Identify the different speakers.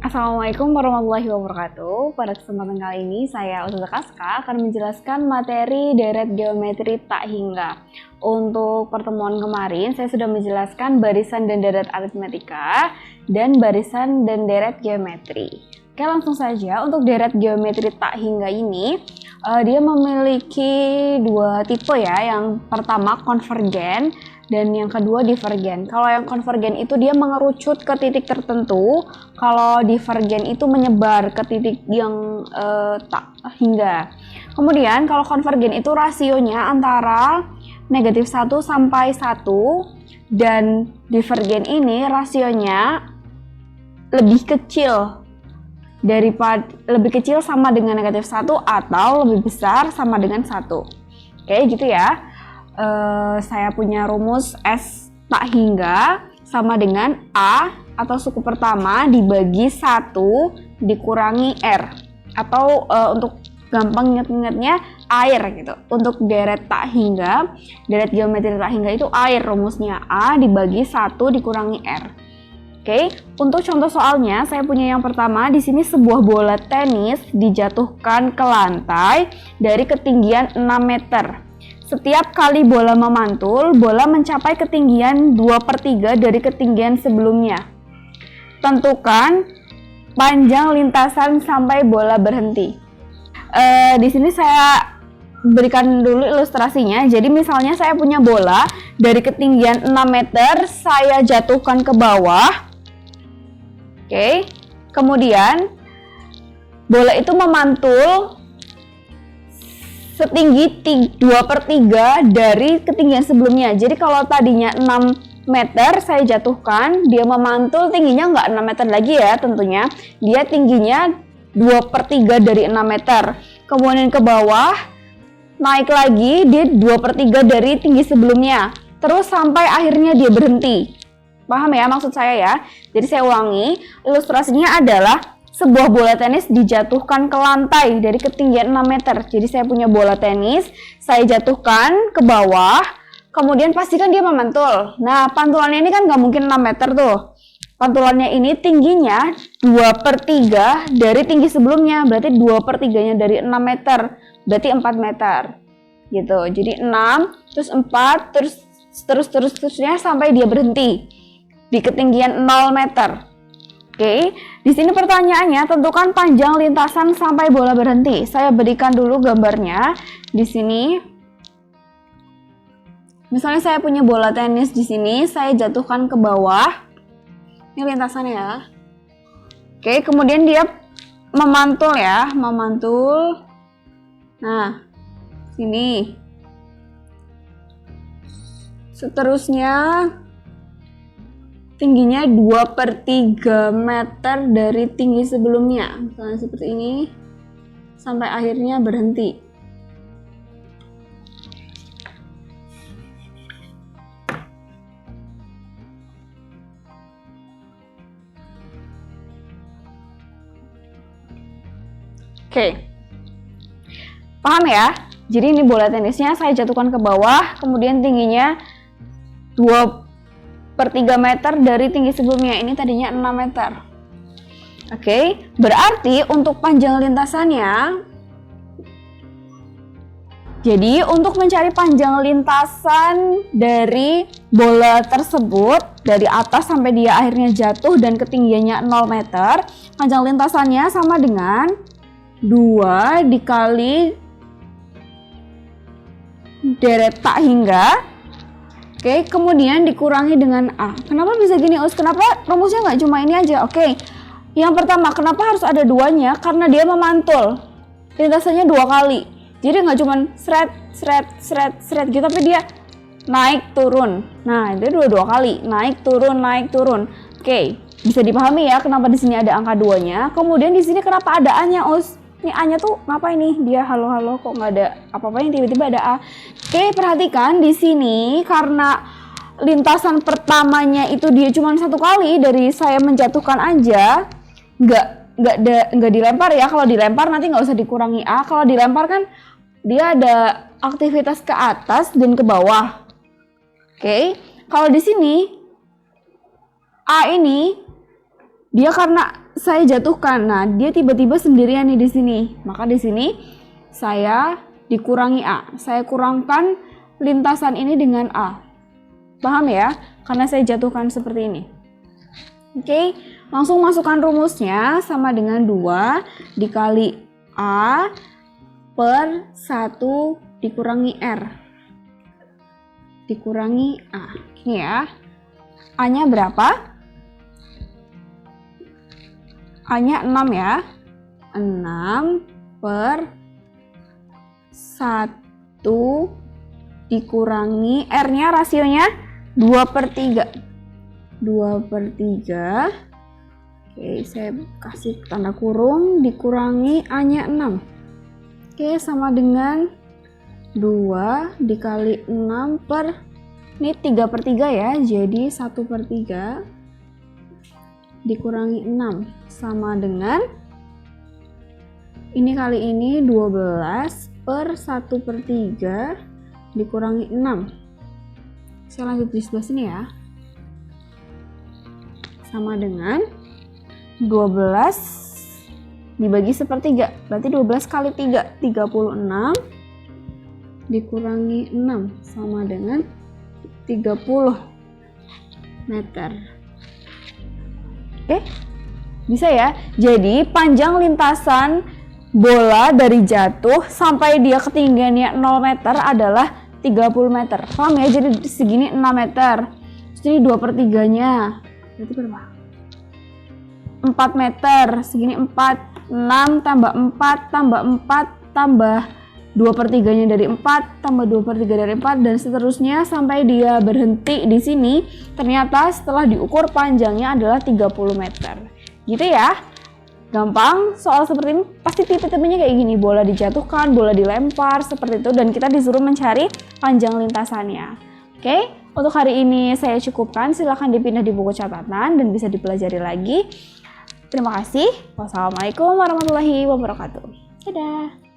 Speaker 1: Assalamualaikum warahmatullahi wabarakatuh. Pada kesempatan kali ini saya Ustazah Kaska akan menjelaskan materi deret geometri tak hingga. Untuk pertemuan kemarin saya sudah menjelaskan barisan dan deret aritmetika dan barisan dan deret geometri. Oke, langsung saja untuk deret geometri tak hingga ini dia memiliki dua tipe ya. Yang pertama konvergen dan yang kedua divergen. Kalau yang konvergen itu dia mengerucut ke titik tertentu, kalau divergen itu menyebar ke titik yang tak hingga. Kemudian kalau konvergen itu rasionya antara negatif 1 sampai 1 dan divergen ini rasionya lebih kecil sama dengan negatif 1 atau lebih besar sama dengan 1. Oke, gitu ya. Saya punya rumus S tak hingga sama dengan A atau suku pertama dibagi 1 dikurangi R, atau untuk gampang ingat-ingatnya air gitu. Untuk deret tak hingga, deret geometri tak hingga itu air, rumusnya A dibagi 1 dikurangi R. Oke, untuk contoh soalnya saya punya yang pertama di sini sebuah bola tenis dijatuhkan ke lantai dari ketinggian 6 meter. Setiap kali bola memantul, bola mencapai ketinggian 2/3 dari ketinggian sebelumnya. Tentukan panjang lintasan sampai bola berhenti. Di sini saya berikan dulu ilustrasinya. Jadi misalnya saya punya bola dari ketinggian 6 meter, saya jatuhkan ke bawah. Oke, kemudian bola itu memantul setinggi 2/3 dari ketinggian sebelumnya. Jadi kalau tadinya 6 meter saya jatuhkan, dia memantul tingginya nggak 6 meter lagi ya tentunya. Dia tingginya 2/3 dari 6 meter. Kemudian ke bawah, naik lagi, dia 2/3 dari tinggi sebelumnya. Terus sampai akhirnya dia berhenti. Paham ya maksud saya ya? Jadi saya ulangi, ilustrasinya adalah sebuah bola tenis dijatuhkan ke lantai dari ketinggian 6 meter. Jadi saya punya bola tenis, saya jatuhkan ke bawah, kemudian pastikan dia memantul. Nah, pantulannya ini kan nggak mungkin 6 meter tuh. Pantulannya ini tingginya 2/3 dari tinggi sebelumnya, berarti 2/3-nya dari 6 meter, berarti 4 meter. Gitu. Jadi 6, terus 4, terusnya sampai dia berhenti di ketinggian 0 meter. Oke, di sini pertanyaannya tentukan panjang lintasan sampai bola berhenti. Saya berikan dulu gambarnya di sini. Misalnya saya punya bola tenis di sini, saya jatuhkan ke bawah. Ini lintasannya ya. Oke, kemudian dia memantul ya, memantul. Nah, sini. Seterusnya tingginya 2/3 meter dari tinggi sebelumnya, misalnya seperti ini, sampai akhirnya berhenti. Oke, paham ya? Jadi ini bola tenisnya saya jatuhkan ke bawah, kemudian tingginya 2/3 meter dari tinggi sebelumnya. Ini tadinya 6 meter. Oke, berarti untuk panjang lintasannya, jadi untuk mencari panjang lintasan dari bola tersebut dari atas sampai dia akhirnya jatuh dan ketinggiannya 0 meter, panjang lintasannya sama dengan 2 dikali deret tak hingga. Oke, kemudian dikurangi dengan A. Kenapa bisa gini, Us? Kenapa rumusnya nggak cuma ini aja? Oke, yang pertama, kenapa harus ada duanya? Karena dia memantul. Lintasannya 2 kali. Jadi nggak cuma seret gitu, tapi dia naik turun. Nah, itu dua kali. Naik turun. Oke, bisa dipahami ya kenapa di sini ada angka 2-nya. Kemudian di sini kenapa ada A-nya, Us? Ini A-nya tuh ngapa ini? Dia halo kok nggak ada apa-apa yang tiba-tiba ada A. Oke, perhatikan di sini karena lintasan pertamanya itu dia cuma 1 kali dari saya menjatuhkan aja, nggak dilempar ya. Kalau dilempar nanti nggak usah dikurangi A. Kalau dilempar kan dia ada aktivitas ke atas dan ke bawah. Oke, kalau di sini A ini dia karena saya jatuhkan. Nah, dia tiba-tiba sendirian nih di sini. Maka di sini saya dikurangi A. Saya kurangkan lintasan ini dengan A. Paham ya? Karena saya jatuhkan seperti ini. Oke, langsung masukkan rumusnya sama dengan 2 dikali A per 1 dikurangi R. Dikurangi A. Ini ya. A-nya berapa? A-nya 6 ya. 6 per 1 dikurangi R-nya rasionya 2/3. 2/3. Oke, saya kasih tanda kurung dikurangi A-nya 6. Oke, sama dengan 2 dikali 6 per ini 3/3 ya. Jadi 1/3 dikurangi 6 sama dengan ini kali ini 12 per 1/3 dikurangi 6. Saya lanjut di sebelah sini ya. Sama dengan 12 dibagi 1/3. Berarti 12 kali 3, 36 dikurangi 6 sama dengan 30 meter. Oke, bisa ya. Jadi panjang lintasan bola dari jatuh sampai dia ketinggiannya 0 meter adalah 30 meter. Paham ya? Jadi segini 6 meter. Jadi 2/3-nya. Berarti berapa? 4 meter. Segini 4. 6 tambah 4 tambah 4 tambah 2/3-nya dari 4 tambah 2/3 dari 4 dan seterusnya sampai dia berhenti di sini. Ternyata setelah diukur panjangnya adalah 30 meter. Gitu ya. Gampang, soal seperti ini pasti tipe-tipenya kayak gini, bola dijatuhkan, bola dilempar, seperti itu, dan kita disuruh mencari panjang lintasannya. Oke, untuk hari ini saya cukupkan, silahkan dipindah di buku catatan dan bisa dipelajari lagi. Terima kasih, wassalamualaikum warahmatullahi wabarakatuh. Dadah.